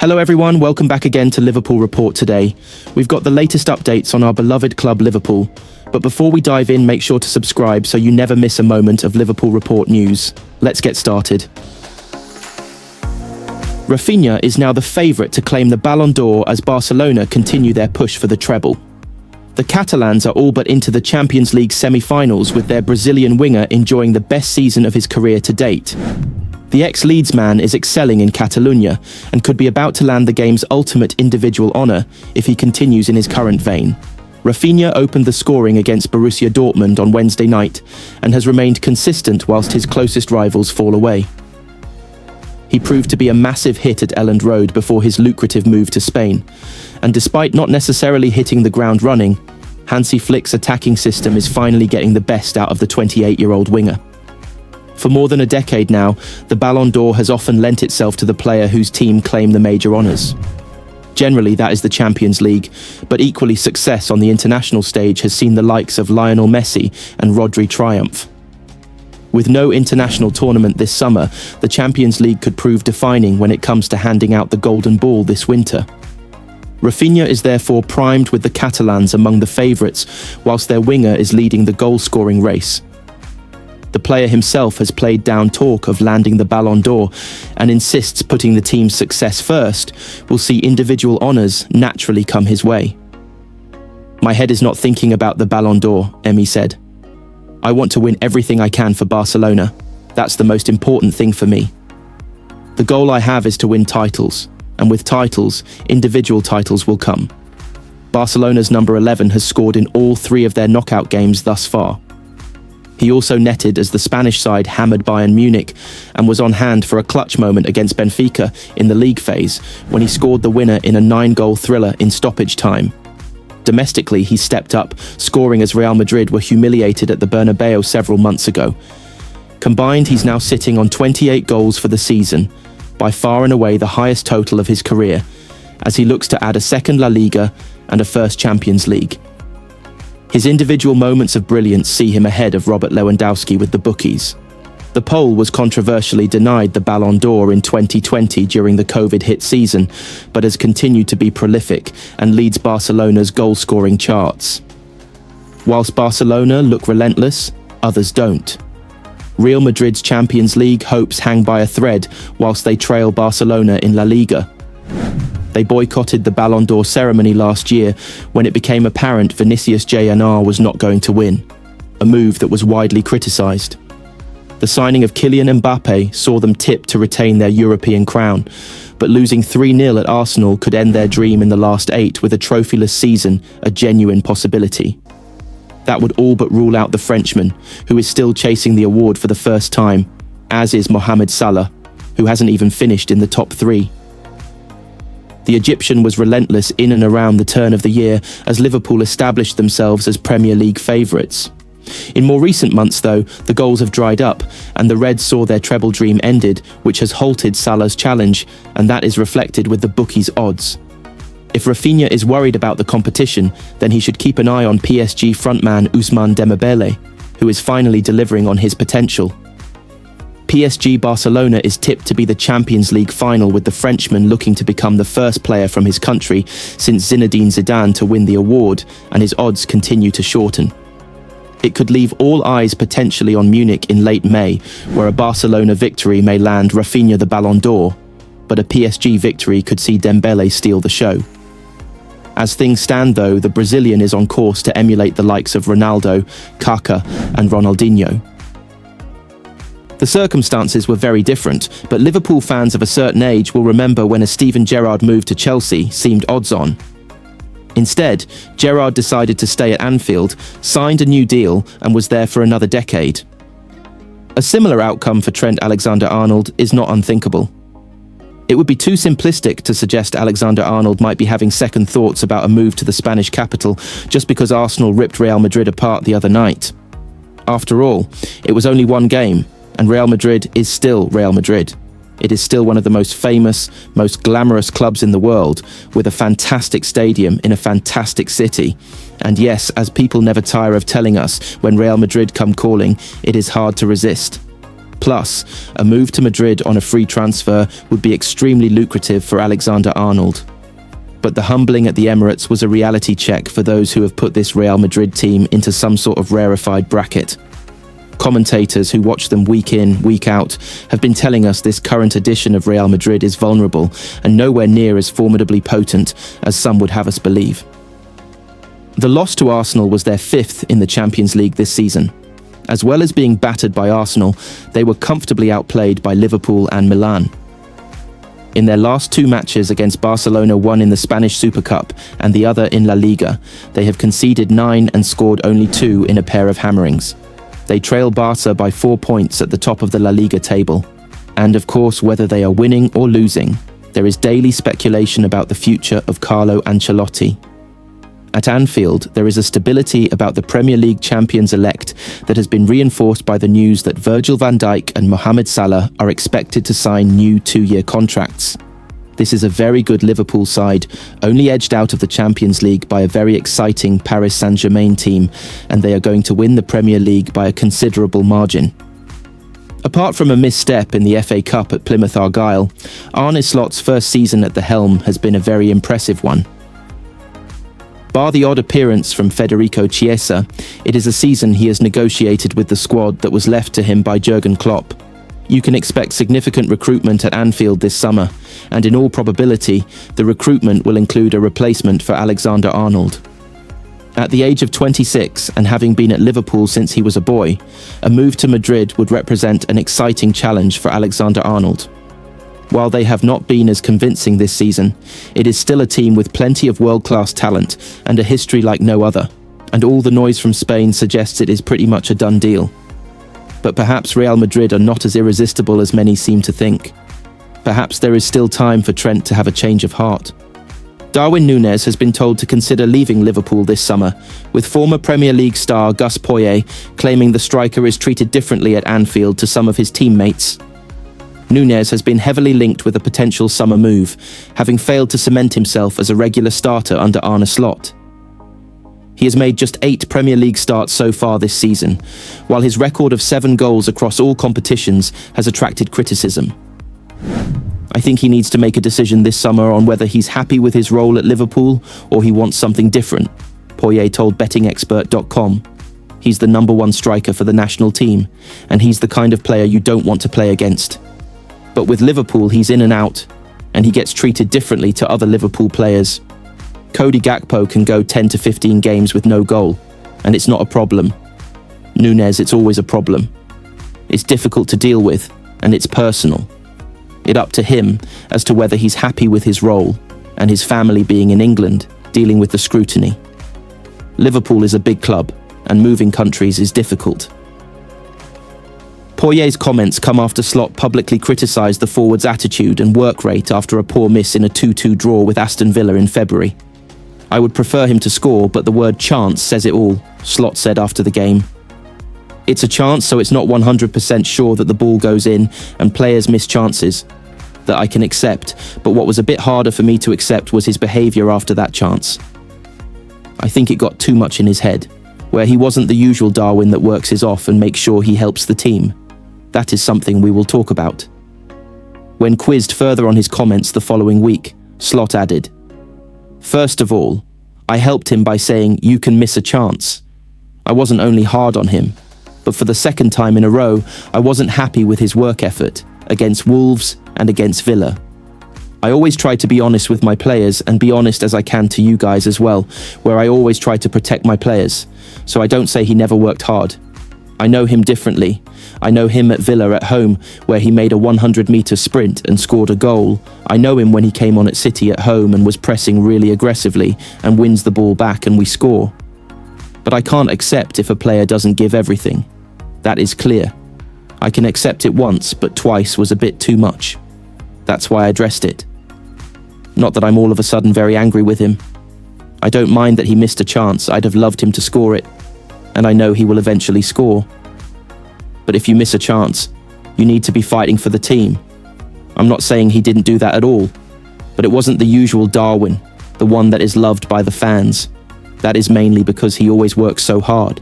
Hello everyone, welcome back again to Liverpool Report today. We've got the latest updates on our beloved club Liverpool. But before we dive in, make sure to subscribe so you never miss a moment of Liverpool Report news. Let's get started. RAPHINHA is now the favourite to claim the Ballon d'Or as Barcelona continue their push for the treble. The Catalans are all but into the Champions League semi-finals with their Brazilian winger enjoying the best season of his career to date. The ex-Leeds man is excelling in Catalonia and could be about to land the game's ultimate individual honour if he continues in his current vein. RAPHINHA opened the scoring against Borussia Dortmund on Wednesday night and has remained consistent whilst his closest rivals fall away. He proved to be a massive hit at Elland Road before his lucrative move to Spain, and despite not necessarily hitting the ground running, Hansi Flick's attacking system is finally getting the best out of the 28-year-old winger. For more than a decade now, the Ballon d'Or has often lent itself to the player whose team claim the major honours. Generally, that is the Champions League, but equally success on the international stage has seen the likes of Lionel Messi and Rodri triumph. With no international tournament this summer, the Champions League could prove defining when it comes to handing out the golden ball this winter. RAPHINHA is therefore primed with the Catalans among the favourites, whilst their winger is leading the goal-scoring race. The player himself has played down talk of landing the Ballon d'Or and insists putting the team's success first will see individual honours naturally come his way. "My head is not thinking about the Ballon d'Or," Emi said. "I want to win everything I can for Barcelona. That's the most important thing for me. The goal I have is to win titles, and with titles, individual titles will come." Barcelona's number 11 has scored in all 3 of their knockout games thus far. He also netted as the Spanish side hammered Bayern Munich and was on hand for a clutch moment against Benfica in the league phase when he scored the winner in a 9-goal thriller in stoppage time. Domestically, he stepped up, scoring as Real Madrid were humiliated at the Bernabeu several months ago. Combined, he's now sitting on 28 goals for the season, by far and away the highest total of his career, as he looks to add a second La Liga and a first Champions League. His individual moments of brilliance see him ahead of Robert Lewandowski with the bookies. The Pole was controversially denied the Ballon d'Or in 2020 during the COVID-hit season, but has continued to be prolific and leads Barcelona's goal-scoring charts. Whilst Barcelona look relentless, others don't. Real Madrid's Champions League hopes hang by a thread whilst they trail Barcelona in La Liga. They boycotted the Ballon d'Or ceremony last year when it became apparent Vinicius Jr. was not going to win, a move that was widely criticised. The signing of Kylian Mbappe saw them tip to retain their European crown, but losing 3-0 at Arsenal could end their dream in the last 8 with a trophyless season a genuine possibility. That would all but rule out the Frenchman, who is still chasing the award for the first time, as is Mohamed Salah, who hasn't even finished in the top 3. The Egyptian was relentless in and around the turn of the year as Liverpool established themselves as Premier League favourites. In more recent months, though, the goals have dried up and the Reds saw their treble dream ended, which has halted Salah's challenge, and that is reflected with the bookies' odds. If RAPHINHA is worried about the competition, then he should keep an eye on PSG frontman Ousmane Dembélé, who is finally delivering on his potential. PSG Barcelona is tipped to be the Champions League final, with the Frenchman looking to become the first player from his country since Zinedine Zidane to win the award, and his odds continue to shorten. It could leave all eyes potentially on Munich in late May, where a Barcelona victory may land RAPHINHA the Ballon d'Or, but a PSG victory could see Dembélé steal the show. As things stand, though, the Brazilian is on course to emulate the likes of Ronaldo, Kaká and Ronaldinho. The circumstances were very different, but Liverpool fans of a certain age will remember when a Steven Gerrard move to Chelsea seemed odds-on. Instead, Gerrard decided to stay at Anfield, signed a new deal, and was there for another decade. A similar outcome for Trent Alexander-Arnold is not unthinkable. It would be too simplistic to suggest Alexander-Arnold might be having second thoughts about a move to the Spanish capital just because Arsenal ripped Real Madrid apart the other night. After all, it was only one game, and Real Madrid is still Real Madrid. It is still one of the most famous, most glamorous clubs in the world, with a fantastic stadium in a fantastic city. And yes, as people never tire of telling us, when Real Madrid come calling, it is hard to resist. Plus, a move to Madrid on a free transfer would be extremely lucrative for Alexander-Arnold. But the humbling at the Emirates was a reality check for those who have put this Real Madrid team into some sort of rarefied bracket. Commentators who watch them week in, week out, have been telling us this current edition of Real Madrid is vulnerable and nowhere near as formidably potent as some would have us believe. The loss to Arsenal was their 5th in the Champions League this season. As well as being battered by Arsenal, they were comfortably outplayed by Liverpool and Milan. In their last 2 matches against Barcelona, one in the Spanish Super Cup and the other in La Liga, they have conceded 9 and scored only 2 in a pair of hammerings. They trail Barca by 4 points at the top of the La Liga table. And of course, whether they are winning or losing, there is daily speculation about the future of Carlo Ancelotti. At Anfield, there is a stability about the Premier League champions-elect that has been reinforced by the news that Virgil van Dijk and Mohamed Salah are expected to sign new 2-year contracts. This is a very good Liverpool side, only edged out of the Champions League by a very exciting Paris Saint-Germain team, and they are going to win the Premier League by a considerable margin. Apart from a misstep in the FA Cup at Plymouth Argyle, Arneslot's first season at the helm has been a very impressive one. Bar the odd appearance from Federicochiesa, it is a season he has negotiated with the squad that was left to him by Jurgen Klopp. You can expect significant recruitment at Anfield this summer, and in all probability, the recruitment will include a replacement for Alexander-Arnold. At the age of 26 and having been at Liverpool since he was a boy, a move to Madrid would represent an exciting challenge for Alexander-Arnold. While they have not been as convincing this season, it is still a team with plenty of world-class talent and a history like no other, and all the noise from Spain suggests it is pretty much a done deal. But perhaps Real Madrid are not as irresistible as many seem to think. Perhaps there is still time for Trent to have a change of heart. Darwin Núñez has been told to consider leaving Liverpool this summer, with former Premier League star Gus Poyet claiming the striker is treated differently at Anfield to some of his teammates. Núñez has been heavily linked with a potential summer move, having failed to cement himself as a regular starter under Arneslot. He has made just 8 Premier League starts so far this season, while his record of 7 goals across all competitions has attracted criticism. I think he needs to make a decision this summer on whether he's happy with his role at Liverpool or he wants something different, Poyet told bettingexpert.com. He's the #1 striker for the national team, and he's the kind of player you don't want to play against. But with Liverpool, he's in and out, and he gets treated differently to other Liverpool players. Cody Gakpo can go 10 to 15 games with no goal, and it's not a problem. Núñez, it's always a problem. It's difficult to deal with, and it's personal. It's up to him as to whether he's happy with his role, and his family being in England, dealing with the scrutiny. Liverpool is a big club, and moving countries is difficult. Poyet's comments come after Slot publicly criticised the forward's attitude and work rate after a poor miss in a 2-2 draw with Aston Villa in February. I would prefer him to score, but the word chance says it all, Slot said after the game. It's a chance, so it's not 100% sure that the ball goes in and players miss chances. That I can accept, but what was a bit harder for me to accept was his behaviour after that chance. I think it got too much in his head, where he wasn't the usual Darwin that works his off and makes sure he helps the team. That is something we will talk about. When quizzed further on his comments the following week, Slot added, "First of all, I helped him by saying you can miss a chance. I wasn't only hard on him, but for the second time in a row, I wasn't happy with his work effort against Wolves and against Villa. I always try to be honest with my players and be honest as I can to you guys as well, where I always try to protect my players, so I don't say he never worked hard. I know him differently. I know him at Villa at home, where he made a 100-metre sprint and scored a goal. I know him when he came on at City at home and was pressing really aggressively and wins the ball back and we score. But I can't accept if a player doesn't give everything. That is clear. I can accept it once, but twice was a bit too much. That's why I addressed it. Not that I'm all of a sudden very angry with him. I don't mind that he missed a chance. I'd have loved him to score it. And I know he will eventually score. But if you miss a chance, you need to be fighting for the team. I'm not saying he didn't do that at all, but it wasn't the usual Darwin, the one that is loved by the fans. That is mainly because he always works so hard.